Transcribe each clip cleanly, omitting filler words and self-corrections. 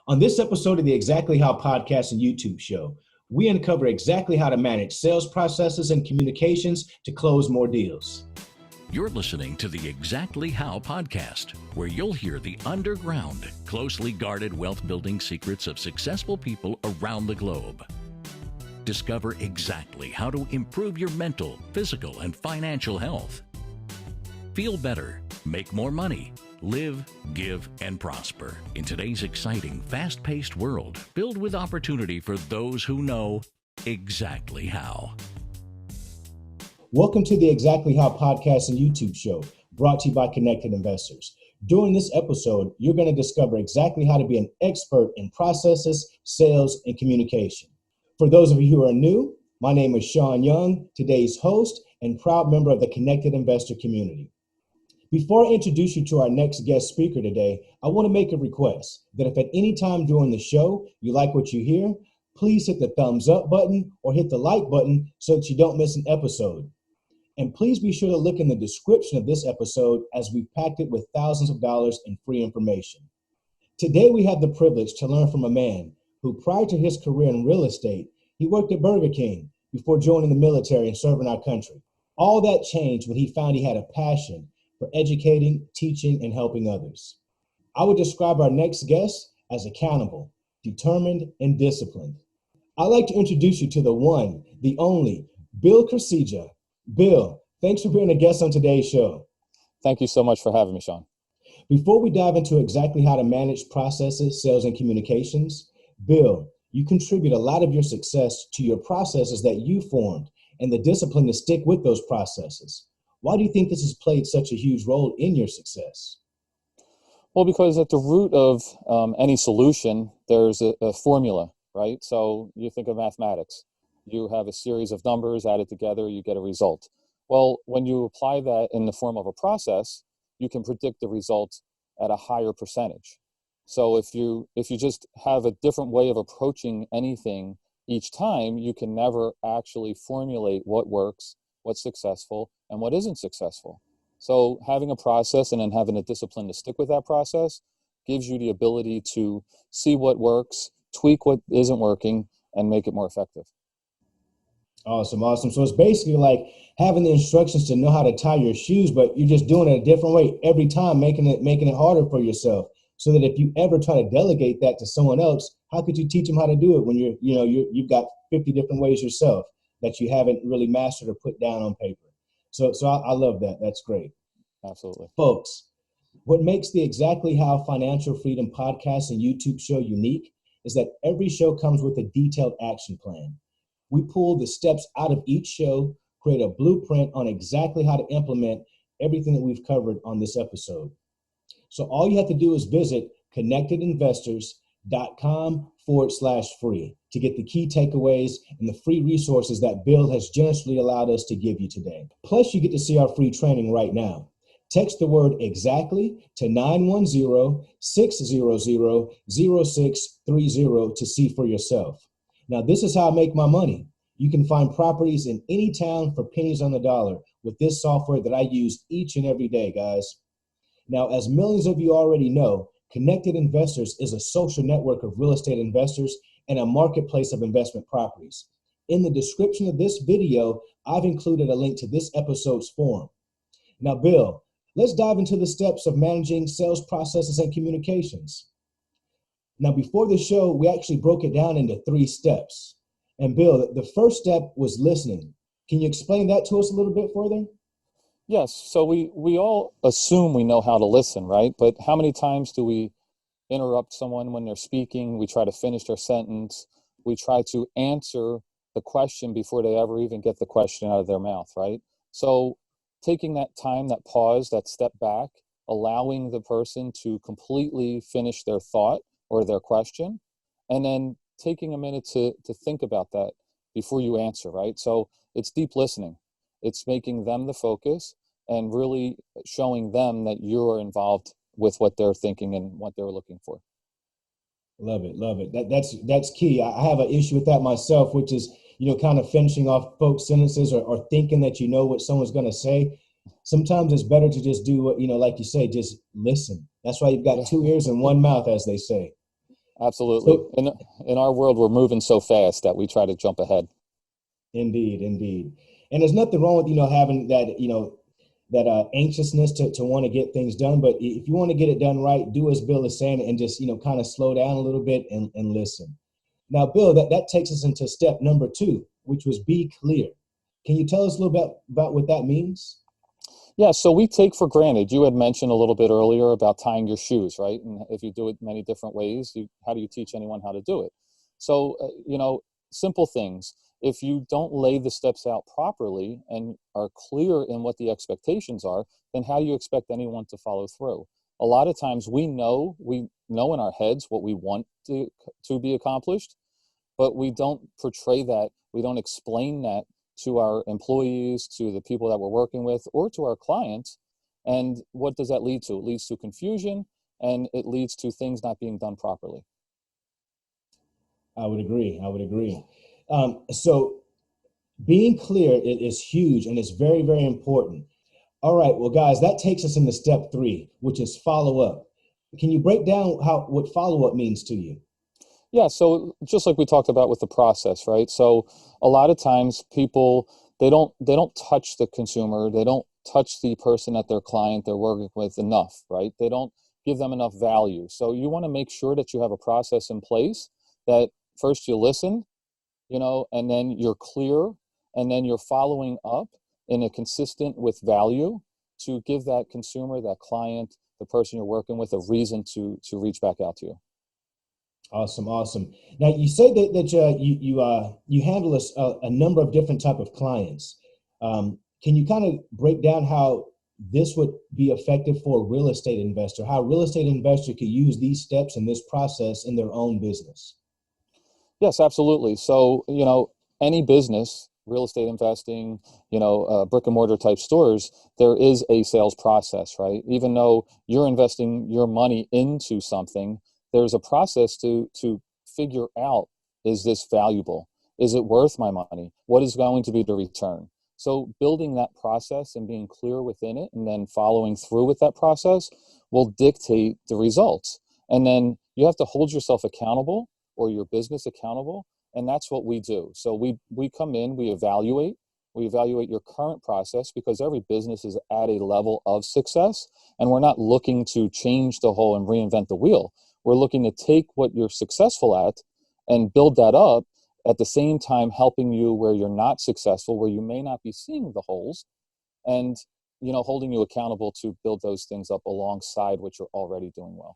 On this episode of the Exactly How podcast and YouTube show, we uncover exactly how to manage sales processes and communications to close more deals. You're listening to the Exactly How podcast, where you'll hear the underground, closely guarded wealth building secrets of successful people around the globe. Discover exactly how to improve your mental, physical, and financial health. Feel better, make more money, live, give, and prosper in today's exciting, fast-paced world filled with opportunity for those who know exactly how. Welcome to the Exactly How podcast and YouTube show, brought to you by Connected Investors. During this episode, you're going to discover exactly how to be an expert in processes, sales, and communication. For those of you who are new, my name is Sean Young, today's host and proud member of the Connected Investor community. Before I introduce you to our next guest speaker today, I want to make a request that if at any time during the show you like what you hear, please hit the thumbs up button or hit the like button so that you don't miss an episode. And please be sure to look in the description of this episode as we've packed it with thousands of dollars in free information. Today we have the privilege to learn from a man who, prior to his career in real estate, he worked at Burger King before joining the military and serving our country. All that changed when he found he had a passion for educating, teaching, and helping others. I would describe our next guest as accountable, determined, and disciplined. I'd like to introduce you to the one, the only, Bill Kurzeja. Bill, thanks for being a guest on today's show. Thank you so much for having me, Sean. Before we dive into exactly how to manage processes, sales, and communications, Bill, you contribute a lot of your success to your processes that you formed and the discipline to stick with those processes. Why do you think this has played such a huge role in your success? Well, because at the root of any solution, there's a formula, right? So you think of mathematics. You have a series of numbers added together, you get a result. Well, when you apply that in the form of a process, you can predict the result at a higher percentage. So if you just have a different way of approaching anything each time, you can never actually formulate what works, what's successful, and what isn't successful. So having a process and then having a discipline to stick with that process gives you the ability to see what works, tweak what isn't working, and make it more effective. Awesome. So it's basically like having the instructions to know how to tie your shoes, but you're just doing it a different way every time, making it harder for yourself. So that if you ever try to delegate that to someone else, how could you teach them how to do it when you've got 50 different ways yourself that you haven't really mastered or put down on paper? So I love that. That's great. Absolutely. Folks, what makes the Exactly How Financial Freedom podcast and YouTube show unique is that every show comes with a detailed action plan. We pull the steps out of each show, create a blueprint on exactly how to implement everything that we've covered on this episode. So all you have to do is visit connectedinvestors.com/free to get the key takeaways and the free resources that Bill has generously allowed us to give you today. Plus, you get to see our free training right now. Text the word exactly to 910-600-0630 to see for yourself. Now, this is how I make my money. You can find properties in any town for pennies on the dollar with this software that I use each and every day, guys. Now, as millions of you already know, Connected Investors is a social network of real estate investors and a marketplace of investment properties. In the description of this video, I've included a link to this episode's forum. Now, Bill, let's dive into the steps of managing sales processes and communications. Now, before the show, we actually broke it down into 3 steps. And Bill, the first step was listening. Can you explain that to us a little bit further? Yes. So we all assume we know how to listen, right? But how many times do we interrupt someone when they're speaking? We try to finish their sentence. We try to answer the question before they ever even get the question out of their mouth, right? So taking that time, that pause, that step back, allowing the person to completely finish their thought or their question, and then taking a minute to think about that before you answer, right? So it's deep listening. It's making them the focus and really showing them that you're involved with what they're thinking and what they're looking for. Love it. That's key. I have an issue with that myself, which is, kind of finishing off folks' sentences or thinking that you know what someone's going to say. Sometimes it's better to just do what, like you say, just listen. That's why you've got 2 ears and 1 mouth, as they say. Absolutely. So, In our world, we're moving so fast that we try to jump ahead. indeed, indeed. And there's nothing wrong with, having that, that anxiousness to want to get things done. But if you want to get it done right, do as Bill is saying and just, kind of slow down a little bit and listen. Now, Bill, that takes us into step number 2, which was be clear. Can you tell us a little bit about what that means? Yeah, so we take for granted, you had mentioned a little bit earlier about tying your shoes, right? And if you do it many different ways, how do you teach anyone how to do it? So, simple things. If you don't lay the steps out properly and are clear in what the expectations are, then how do you expect anyone to follow through? A lot of times we know in our heads what we want to be accomplished, but we don't portray that, we don't explain that to our employees, to the people that we're working with, or to our clients. And what does that lead to? It leads to confusion, and it leads to things not being done properly. I would agree. I would agree. So being clear is huge and it's very, very important. All right, well, guys, that takes us into step 3, which is follow up. Can you break down what follow up means to you? Yeah, so just like we talked about with the process, right? So a lot of times people, they don't touch the consumer, they don't touch the person that their client they're working with enough, right? They don't give them enough value. So you want to make sure that you have a process in place that first you listen, and then you're clear, and then you're following up in a consistent with value to give that consumer, that client, the person you're working with a reason to reach back out to you. Awesome, awesome. Now you say that you handle a number of different type of clients. Can you kind of break down how this would be effective for a real estate investor? How a real estate investor could use these steps and this process in their own business? Yes, absolutely. So, any business, real estate investing, brick and mortar type stores, there is a sales process, right? Even though you're investing your money into something, there's a process to figure out, is this valuable? Is it worth my money? What is going to be the return? So building that process and being clear within it and then following through with that process will dictate the results. And then you have to hold yourself accountable or your business accountable, and that's what we do. So we come in, we evaluate your current process, because every business is at a level of success, and we're not looking to change the whole and reinvent the wheel. We're looking to take what you're successful at and build that up, at the same time helping you where you're not successful, where you may not be seeing the holes, and holding you accountable to build those things up alongside what you're already doing well.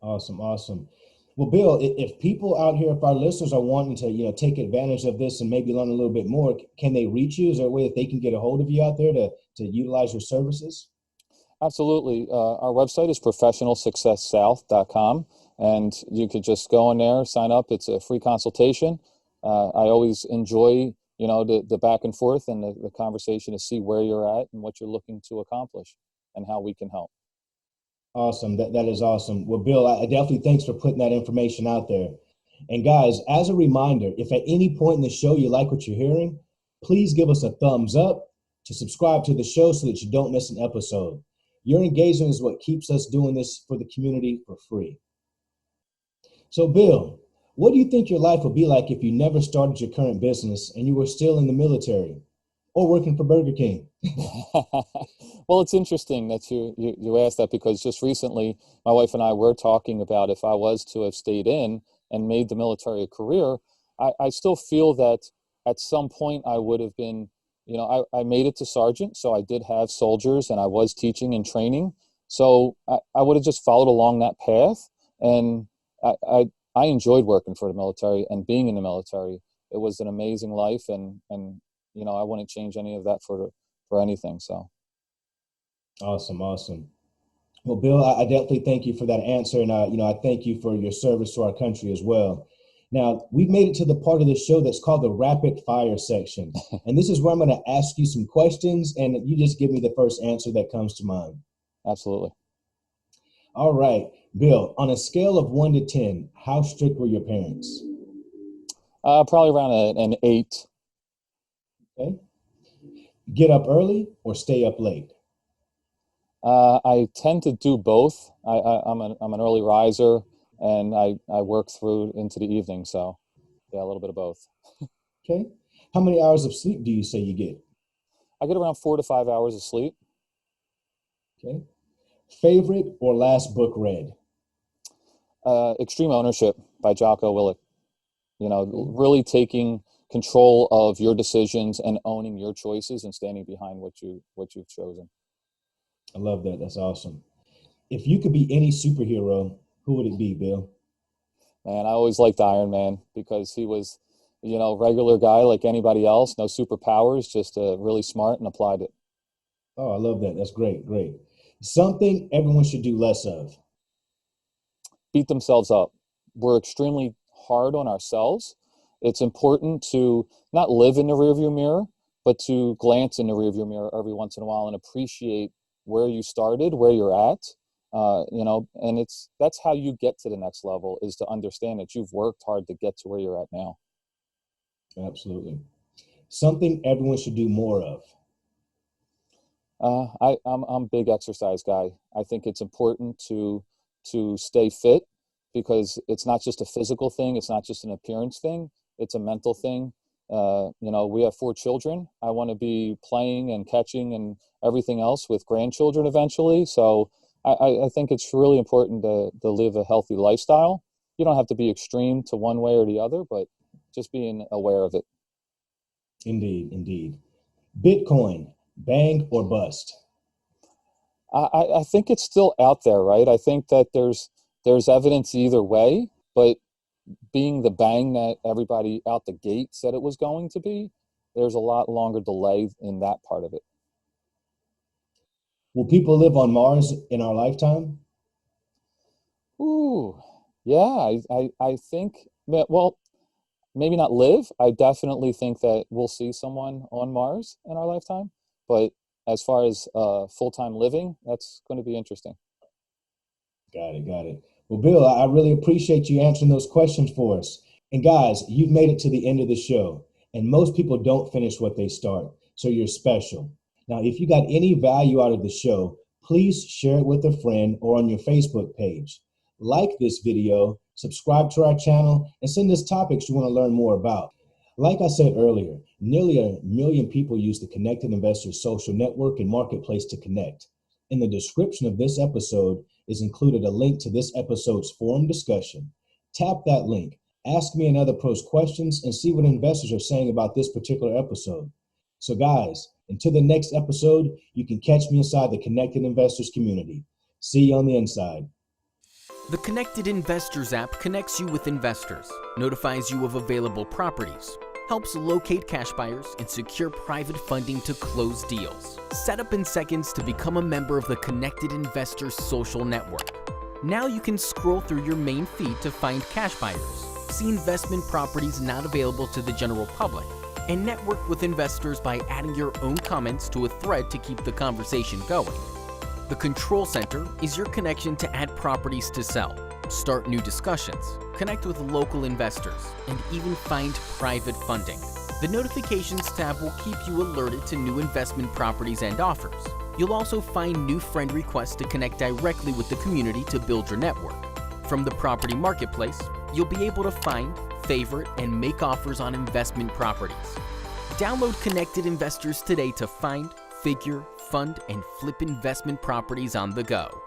Awesome, awesome. Well, Bill, if people out here, if our listeners are wanting to, take advantage of this and maybe learn a little bit more, can they reach you? Is there a way that they can get a hold of you out there to utilize your services? Absolutely. Our website is professionalsuccesssouth.com, and you could just go in there, sign up. It's a free consultation. I always enjoy, the back and forth and the conversation to see where you're at and what you're looking to accomplish and how we can help. Awesome. That is awesome. Well, Bill, I definitely thanks for putting that information out there. And guys, as a reminder, if at any point in the show you like what you're hearing, please give us a thumbs up to subscribe to the show so that you don't miss an episode. Your engagement is what keeps us doing this for the community for free. So, Bill, what do you think your life would be like if you never started your current business and you were still in the military or working for Burger King? Well, it's interesting that you asked that, because just recently my wife and I were talking about, if I was to have stayed in and made the military a career, I still feel that at some point I would have been, I made it to sergeant, so I did have soldiers and I was teaching and training. So I would have just followed along that path. And I enjoyed working for the military and being in the military. It was an amazing life, and I wouldn't change any of that for anything. So. Awesome, awesome. Well, Bill, I definitely thank you for that answer, and I thank you for your service to our country as well. Now, we've made it to the part of the show that's called the rapid fire section, and this is where I'm going to ask you some questions, and you just give me the first answer that comes to mind. Absolutely. All right, Bill. On a scale of 1 to 10, how strict were your parents? Probably around an 8. Okay. Get up early or stay up late? I tend to do both. I'm an early riser. and I work through into the evening. So yeah, a little bit of both. Okay. How many hours of sleep do you say you get? I get around 4 to 5 hours of sleep. Okay. Favorite or last book read? Extreme Ownership by Jocko Willink. Okay. Really taking control of your decisions and owning your choices and standing behind what you've chosen. I love that. That's awesome. If you could be any superhero, who would it be, Bill? Man, I always liked Iron Man because he was, regular guy like anybody else, no superpowers, just really smart and applied it. Oh, I love that. That's great. Great. Something everyone should do less of. Beat themselves up. We're extremely hard on ourselves. It's important to not live in the rearview mirror, but to glance in the rearview mirror every once in a while and appreciate where you started, where you're at. And that's how you get to the next level, is to understand that you've worked hard to get to where you're at now. Absolutely. Something everyone should do more of. I'm a big exercise guy. I think it's important to stay fit, because it's not just a physical thing. It's not just an appearance thing. It's a mental thing. We have 4 children. I want to be playing and catching and everything else with grandchildren eventually. So I think it's really important to live a healthy lifestyle. You don't have to be extreme to one way or the other, but just being aware of it. Indeed, indeed. Bitcoin, bang or bust? I think it's still out there, right? I think that there's evidence either way, but being the bang that everybody out the gate said it was going to be, there's a lot longer delay in that part of it. Will people live on Mars in our lifetime? Ooh, yeah, I think, well, maybe not live. I definitely think that we'll see someone on Mars in our lifetime, but as far as full-time living, that's going to be interesting. Got it, got it. Well, Bill, I really appreciate you answering those questions for us. And guys, you've made it to the end of the show, and most people don't finish what they start, so you're special. Now, if you got any value out of the show, please share it with a friend or on your Facebook page. Like this video, subscribe to our channel, and send us topics you want to learn more about. Like I said earlier, nearly 1 million people use the Connected Investors social network and marketplace to connect. In the description of this episode is included a link to this episode's forum discussion. Tap that link, ask me and other pros questions, and see what investors are saying about this particular episode. So guys, until the next episode, you can catch me inside the Connected Investors community. See you on the inside. The Connected Investors app connects you with investors, notifies you of available properties, helps locate cash buyers, and secure private funding to close deals. Set up in seconds to become a member of the Connected Investors social network. Now you can scroll through your main feed to find cash buyers, see investment properties not available to the general public, and network with investors by adding your own comments to a thread to keep the conversation going. The Control Center is your connection to add properties to sell, start new discussions, connect with local investors, and even find private funding. The Notifications tab will keep you alerted to new investment properties and offers. You'll also find new friend requests to connect directly with the community to build your network. From the property marketplace, you'll be able to find, favorite, and make offers on investment properties. Download Connected Investors today to find, figure, fund, and flip investment properties on the go.